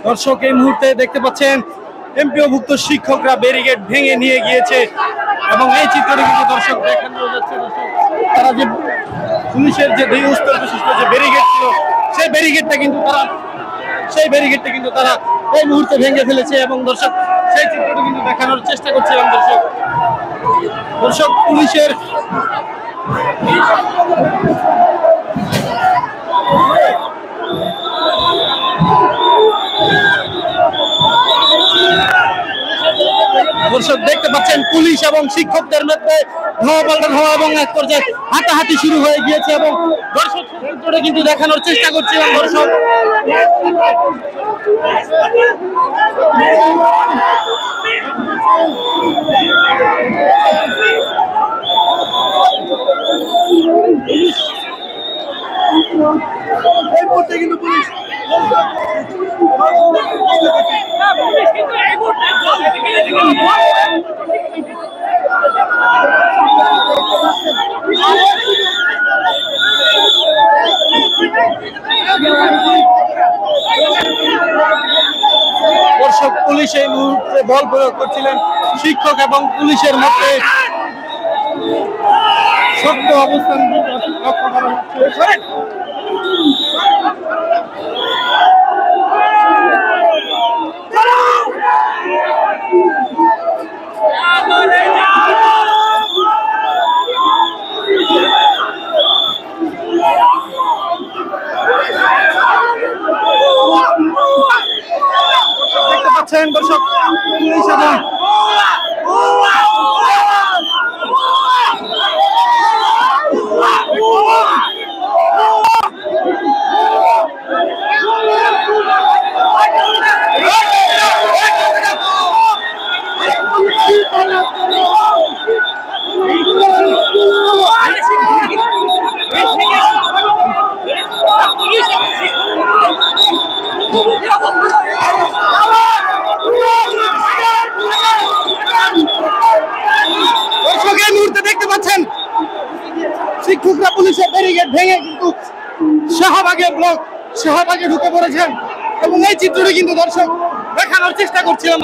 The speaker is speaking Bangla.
দর্শক এই মুহূর্তে দেখতে পাচ্ছেন এমপিওভুক্ত শিক্ষকরা ব্যারিকেড ভেঙে নিয়ে গিয়েছে এবং এই চিত্রটি কিন্তু দর্শক দেখানো যাচ্ছে। তারা যে পুলিশের যে দ্বিস্তর বিশিষ্ট যে ব্যারিকেড ছিল সেই ব্যারিকেডটা কিন্তু তারা এই মুহূর্তে ভেঙে ফেলেছে এবং দর্শক সেই চিত্রটি কিন্তু দেখানোর চেষ্টা করছিলাম। দর্শক পুলিশের দর্শক দেখতে পাচ্ছেন পুলিশ এবং শিক্ষকদের মধ্যে ধাওয়া পাল্টা ধাওয়া এবং এক পর্যায়ে হাতাহাতি শুরু হয়ে গিয়েছে এবং দর্শক চিত্রটা কিন্তু দেখানোর চেষ্টা করছিলাম। দর্শক এই মুহূর্তে কিন্তু পুলিশ দর্শক পুলিশ এই মুহূর্তে বল প্রয়োগ করছিলেন শিক্ষক এবং পুলিশের মধ্যে শক্ত অবস্থান লক্ষ্য করা হচ্ছে। দেখতে পাচ্ছেন দর্শক পুলিশ এবং শিক্ষকরা পুলিশের ব্যারিকেড ভেঙে কিন্তু শাহবাগে ঢুকে পড়েছেন এবং এই চিত্রটি কিন্তু দর্শক দেখানোর চেষ্টা করছিলাম।